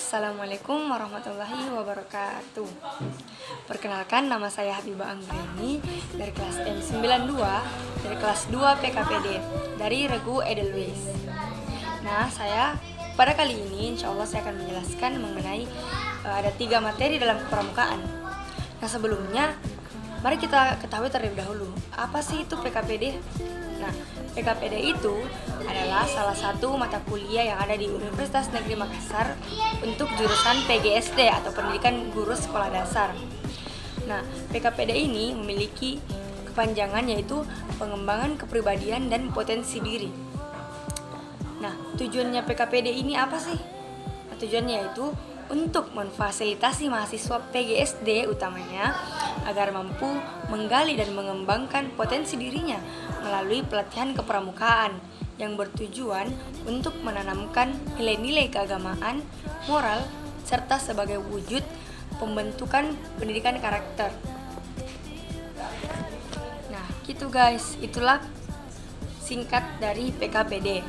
Assalamualaikum warahmatullahi wabarakatuh. Perkenalkan, nama saya Habibah Anggreni dari kelas M92 dari kelas 2 PKPD dari Regu Edelweiss. Nah, pada kali ini insya Allah saya akan menjelaskan mengenai ada 3 materi dalam kepramukaan. Nah, sebelumnya mari kita ketahui terlebih dahulu apa sih itu PKPD. Nah, PKPD itu adalah salah satu mata kuliah yang ada di Universitas Negeri Makassar untuk jurusan PGSD atau Pendidikan Guru Sekolah Dasar. Nah, PKPD ini memiliki kepanjangan yaitu pengembangan kepribadian dan potensi diri. Nah, tujuannya PKPD ini apa sih? Nah, tujuannya yaitu untuk memfasilitasi mahasiswa PGSD utamanya agar mampu menggali dan mengembangkan potensi dirinya melalui pelatihan kepramukaan yang bertujuan untuk menanamkan nilai-nilai keagamaan, moral, serta sebagai wujud pembentukan pendidikan karakter. Nah, gitu guys, itulah singkat dari PKPD.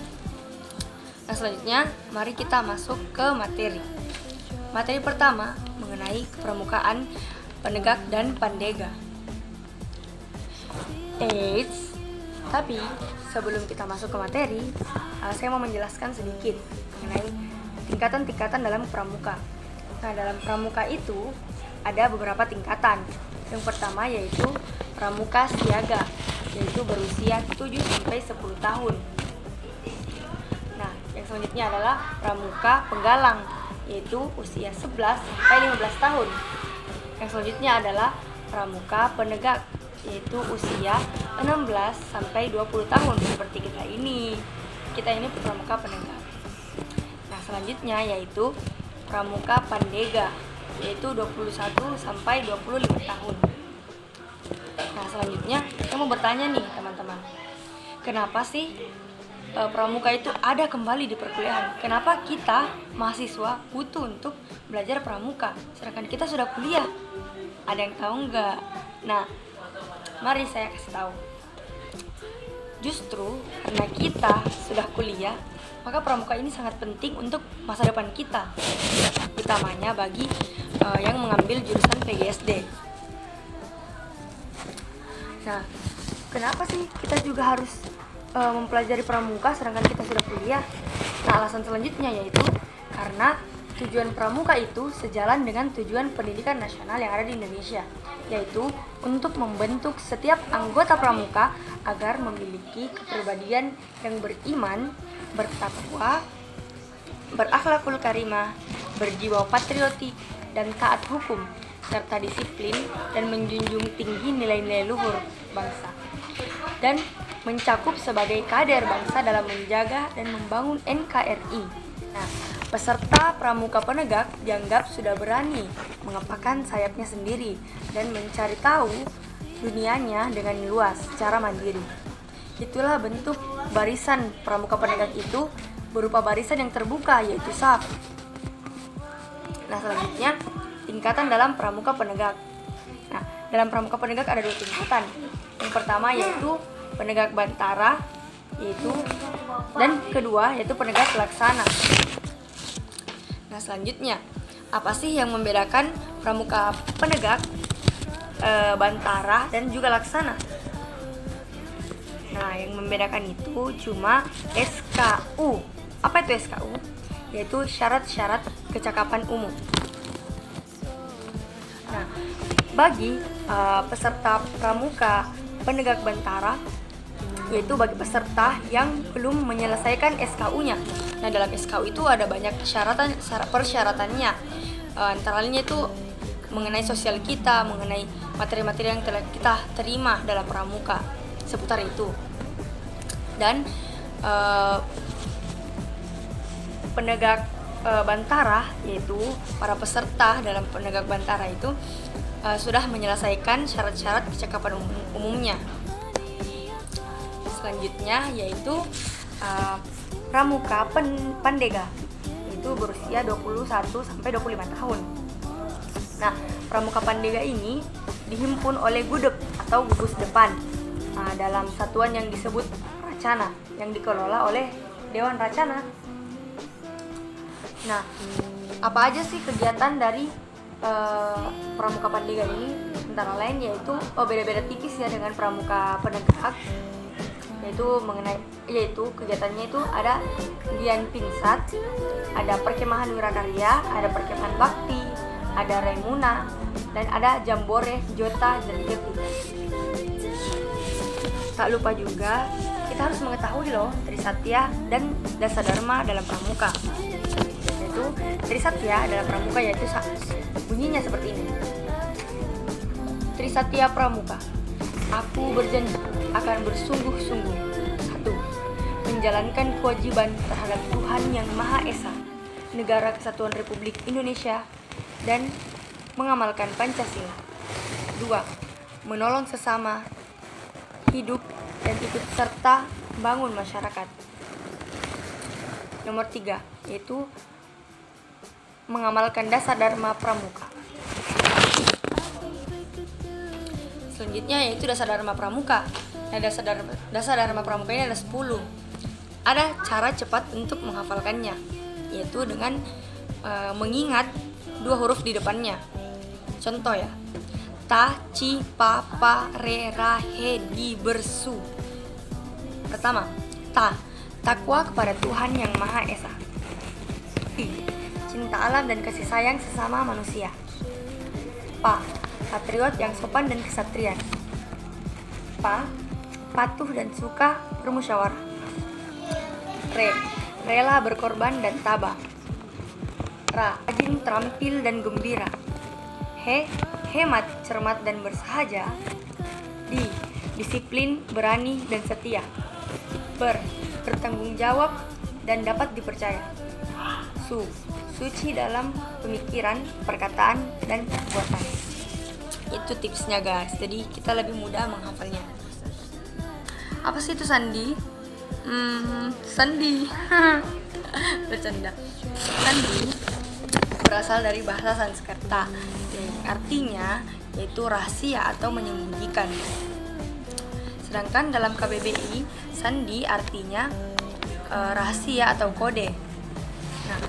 Nah, selanjutnya mari kita masuk ke materi. Materi pertama mengenai kepramukaan penegak dan pandega. Tapi sebelum kita masuk ke materi, saya mau menjelaskan sedikit mengenai tingkatan-tingkatan dalam pramuka. Nah, dalam pramuka itu ada beberapa tingkatan. Yang pertama yaitu pramuka siaga, yaitu berusia 7-10 tahun. Nah, yang selanjutnya adalah pramuka penggalang, yaitu usia 11-15 tahun. Yang selanjutnya adalah pramuka penegak, yaitu usia 16-20 tahun seperti kita ini. Kita ini pramuka penegak. Nah, selanjutnya yaitu pramuka pandega, yaitu 21-25 tahun. Nah, selanjutnya saya mau bertanya nih teman-teman, kenapa sih pramuka itu ada kembali di perkuliahan? Kenapa kita mahasiswa butuh untuk belajar pramuka sedangkan kita sudah kuliah? Ada yang tahu nggak? Nah, mari saya kasih tahu. Justru karena kita sudah kuliah, maka pramuka ini sangat penting untuk masa depan kita, utamanya bagi yang mengambil jurusan PGSD. Nah, kenapa sih kita juga harus mempelajari pramuka sedangkan kita sudah kuliah? Nah, alasan selanjutnya yaitu karena tujuan pramuka itu sejalan dengan tujuan pendidikan nasional yang ada di Indonesia, yaitu untuk membentuk setiap anggota pramuka agar memiliki kepribadian yang beriman, bertakwa, berakhlakul karimah, berjiwa patriotik dan taat hukum, serta disiplin dan menjunjung tinggi nilai-nilai luhur bangsa, dan mencakup sebagai kader bangsa dalam menjaga dan membangun NKRI. Nah, peserta pramuka penegak dianggap sudah berani mengepakkan sayapnya sendiri dan mencari tahu dunianya dengan luas secara mandiri. Itulah bentuk barisan pramuka penegak itu, berupa barisan yang terbuka yaitu saf. Nah, selanjutnya tingkatan dalam pramuka penegak. Nah, dalam pramuka penegak ada 2 tingkatan. Yang pertama yaitu penegak bantara, dan kedua yaitu penegak laksana. Nah, selanjutnya apa sih yang membedakan pramuka penegak, bantara dan juga laksana? Nah, yang membedakan itu cuma SKU. Apa itu SKU? Yaitu syarat-syarat kecakapan umum. Nah, bagi peserta pramuka penegak bantara, yaitu bagi peserta yang belum menyelesaikan SKU-nya. Nah, dalam SKU itu ada banyak persyaratannya. Antara lainnya itu mengenai sosial kita, mengenai materi-materi yang telah kita terima dalam pramuka, seputar itu. Dan penegak bantara, yaitu para peserta dalam penegak bantara itu sudah menyelesaikan syarat-syarat kecakapan umumnya. Selanjutnya yaitu pramuka pandega, yaitu berusia 21-25 tahun. Nah, pramuka pandega ini dihimpun oleh gudeg atau gugus depan dalam satuan yang disebut Racana yang dikelola oleh Dewan Racana. Nah, Apa aja sih kegiatan dari Pramuka Pandega ini? Antara lain yaitu beda-beda tipis ya dengan Pramuka Penegak, yaitu kegiatannya itu ada Dian Pinsat, ada Perkemahan Wirakarya, ada Perkemahan Bakti, ada Remuna, dan ada Jambore, Jota, dan Jeti. Tak lupa juga kita harus mengetahui loh Trisatya dan Dasadharma dalam Pramuka. Yaitu Trisatya dalam Pramuka yaitu bunyinya seperti ini. Trisatya Pramuka. Aku berjanji akan bersungguh-sungguh. 1. Menjalankan kewajiban terhadap Tuhan Yang Maha Esa, Negara Kesatuan Republik Indonesia, dan mengamalkan Pancasila. 2. Menolong sesama, hidup dan ikut serta bangun masyarakat. Nomor 3, yaitu mengamalkan Dasadharma Pramuka. Selanjutnya yaitu Dasadharma Pramuka. Nah, Dasadharma Pramuka ini ada 10. Ada cara cepat untuk menghafalkannya, yaitu dengan mengingat 2 huruf di depannya. Contoh ya, ta, ci, pa, pa, re, ra, he, di, bersu. Pertama, ta, takwa kepada Tuhan Yang Maha Esa. Ti, cinta alam dan kasih sayang sesama manusia. Pa, patriot yang sopan dan kesatrian. Pa, patuh dan suka bermusyawarah. Re, rela berkorban dan tabah. Ra, rajin, terampil dan gembira. He, hemat, cermat dan bersahaja. Di, disiplin, berani dan setia. Bertanggung jawab dan dapat dipercaya. Su, suci dalam pemikiran, perkataan, dan perbuatan. Itu tipsnya guys, jadi kita lebih mudah menghafalnya. Apa sih itu sandi? Sandi bercanda. Sandi berasal dari bahasa Sanskerta, yang artinya yaitu rahasia atau menyembunyikan. Sedangkan dalam KBBI, sandi artinya rahasia atau kode. Nah,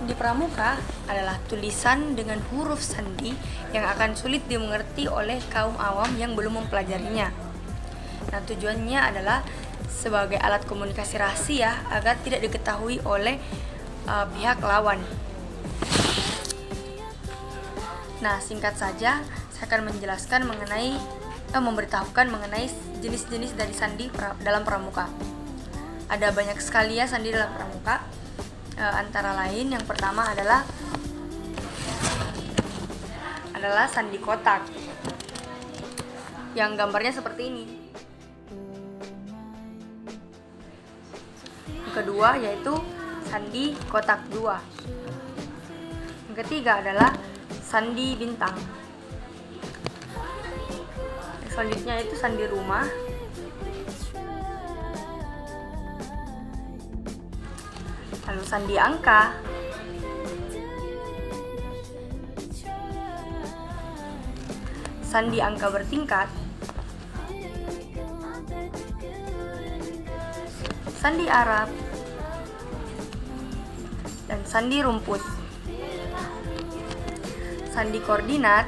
di Pramuka adalah tulisan dengan huruf sandi yang akan sulit dimengerti oleh kaum awam yang belum mempelajarinya. Nah, tujuannya adalah sebagai alat komunikasi rahasia agar tidak diketahui oleh pihak lawan. Nah, singkat saja saya akan menjelaskan memberitahukan mengenai jenis-jenis dari sandi dalam Pramuka. Ada banyak sekali ya sandi dalam Pramuka. Antara lain yang pertama adalah sandi kotak, yang gambarnya seperti ini. Yang kedua yaitu sandi kotak 2. Yang ketiga adalah sandi bintang. Yang selanjutnya itu sandi rumah. Lalu sandi angka. Sandi angka bertingkat. Sandi Arab. Dan sandi rumput. Sandi koordinat.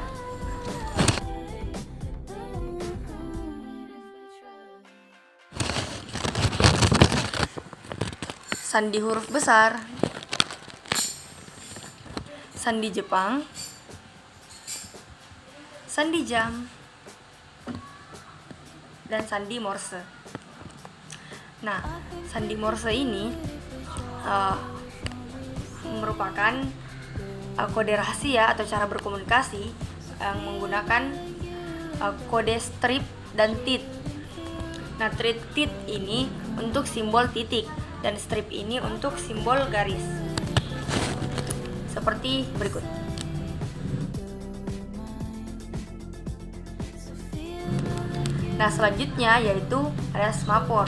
Sandi huruf besar. Sandi Jepang. Sandi jam. Dan sandi Morse. Nah, sandi Morse ini merupakan kode rahasia atau cara berkomunikasi yang menggunakan kode strip dan tit. Nah, tit ini untuk simbol titik dan strip ini untuk simbol garis. Seperti berikut. Nah, selanjutnya yaitu ada semapor.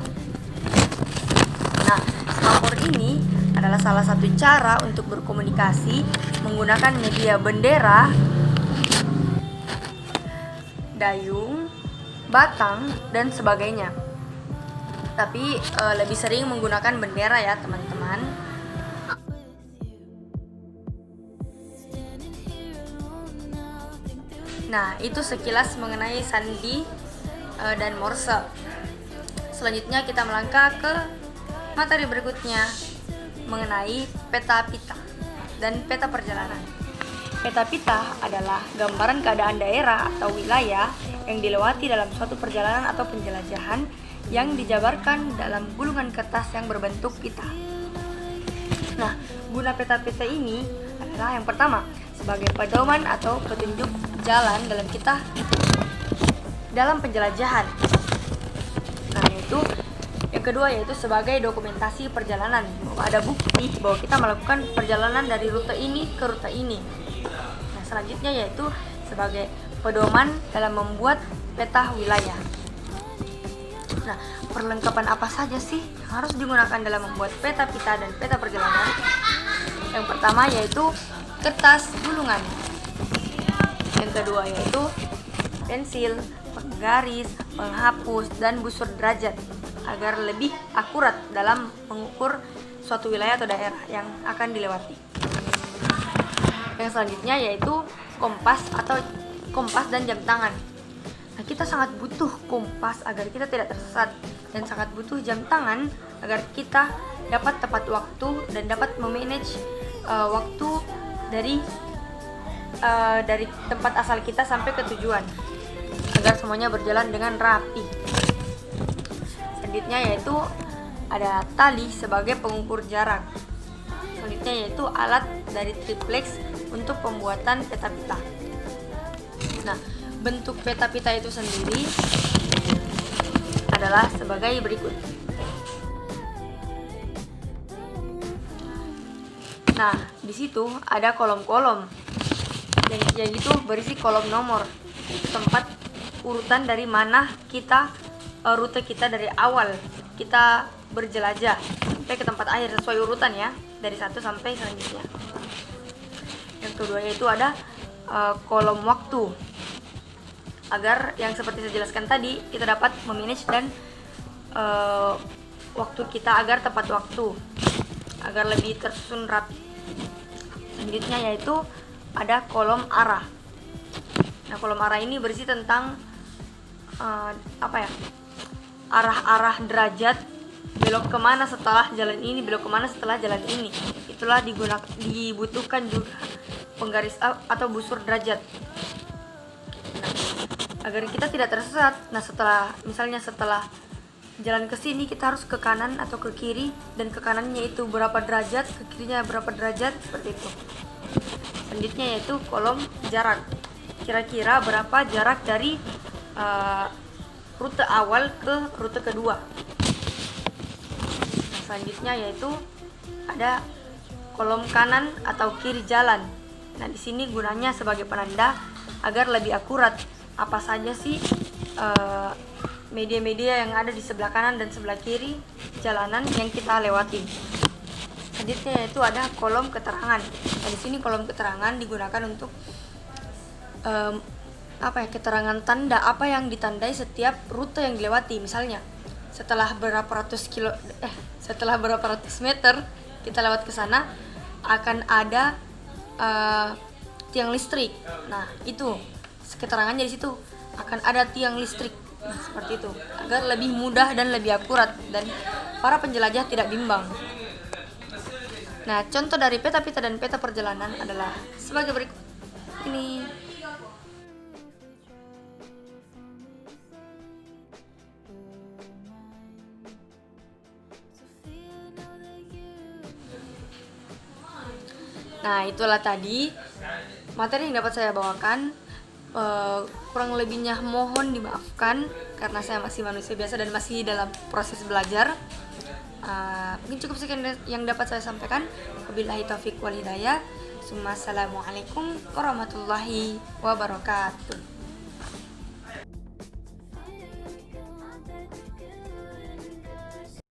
Nah, semapor ini adalah salah satu cara untuk berkomunikasi menggunakan media bendera, dayung, batang, dan sebagainya. Tapi lebih sering menggunakan bendera ya teman-teman. Nah, itu sekilas mengenai sandi dan morse. Selanjutnya kita melangkah ke materi berikutnya mengenai peta pita dan peta perjalanan. Peta pita adalah gambaran keadaan daerah atau wilayah yang dilewati dalam suatu perjalanan atau penjelajahan yang dijabarkan dalam gulungan kertas yang berbentuk pita. Nah, guna peta-peta ini adalah yang pertama sebagai pedoman atau petunjuk jalan dalam penjelajahan. Nah, itu yang kedua yaitu sebagai dokumentasi perjalanan. Ada bukti bahwa kita melakukan perjalanan dari rute ini ke rute ini. Nah, selanjutnya yaitu sebagai pedoman dalam membuat peta wilayah. Nah, perlengkapan apa saja sih yang harus digunakan dalam membuat peta pita dan peta perjalanan? Yang pertama yaitu kertas gulungan. Yang kedua yaitu pensil, penggaris, penghapus, dan busur derajat agar lebih akurat dalam mengukur suatu wilayah atau daerah yang akan dilewati. Yang selanjutnya yaitu kompas dan jam tangan. Nah, kita sangat butuh kompas agar kita tidak tersesat dan sangat butuh jam tangan agar kita dapat tepat waktu dan dapat memanage waktu dari tempat asal kita sampai ke tujuan agar semuanya berjalan dengan rapi. Selanjutnya yaitu ada tali sebagai pengukur jarak. Selanjutnya yaitu alat dari triplex untuk pembuatan peta pita. Nah, bentuk peta pita itu sendiri adalah sebagai berikut. Nah, di situ ada kolom-kolom yang itu berisi kolom nomor, tempat urutan dari mana rute kita dari awal kita berjelajah sampai ke tempat akhir sesuai urutan ya, dari 1 sampai selanjutnya. Yang kedua yaitu ada kolom waktu, agar yang seperti saya jelaskan tadi kita dapat memanage dan waktu kita agar tepat waktu, agar lebih tersusun rapi. Selanjutnya yaitu ada kolom arah. Nah, kolom arah ini berisi tentang arah-arah derajat, belok kemana setelah jalan ini, belok kemana setelah jalan ini. Itulah dibutuhkan juga penggaris atau busur derajat. Nah, agar kita tidak tersesat. Nah, setelah jalan ke sini kita harus ke kanan atau ke kiri, dan ke kanannya itu berapa derajat, ke kirinya berapa derajat, seperti itu. Selanjutnya yaitu kolom jarak. Kira-kira berapa jarak dari rute awal ke rute kedua. Selanjutnya yaitu ada kolom kanan atau kiri jalan. Nah, di sini gunanya sebagai penanda agar lebih akurat apa saja sih media-media yang ada di sebelah kanan dan sebelah kiri jalanan yang kita lewati. Selanjutnya yaitu ada kolom keterangan. Nah, di sini kolom keterangan digunakan untuk keterangan tanda apa yang ditandai setiap rute yang dilewati. Misalnya setelah berapa ratus meter kita lewat ke sana akan ada tiang listrik. Nah, itu keterangannya di situ, akan ada tiang listrik. Nah, seperti itu agar lebih mudah dan lebih akurat dan para penjelajah tidak bimbang. Nah, contoh dari peta pita dan peta perjalanan adalah sebagai berikut ini. Nah, itulah tadi materi yang dapat saya bawakan. Kurang lebihnya mohon dimaafkan karena saya masih manusia biasa dan masih dalam proses belajar. Mungkin cukup sekian yang dapat saya sampaikan. Wabillahi taufiq wal hidayah. Assalamualaikum warahmatullahi wabarakatuh.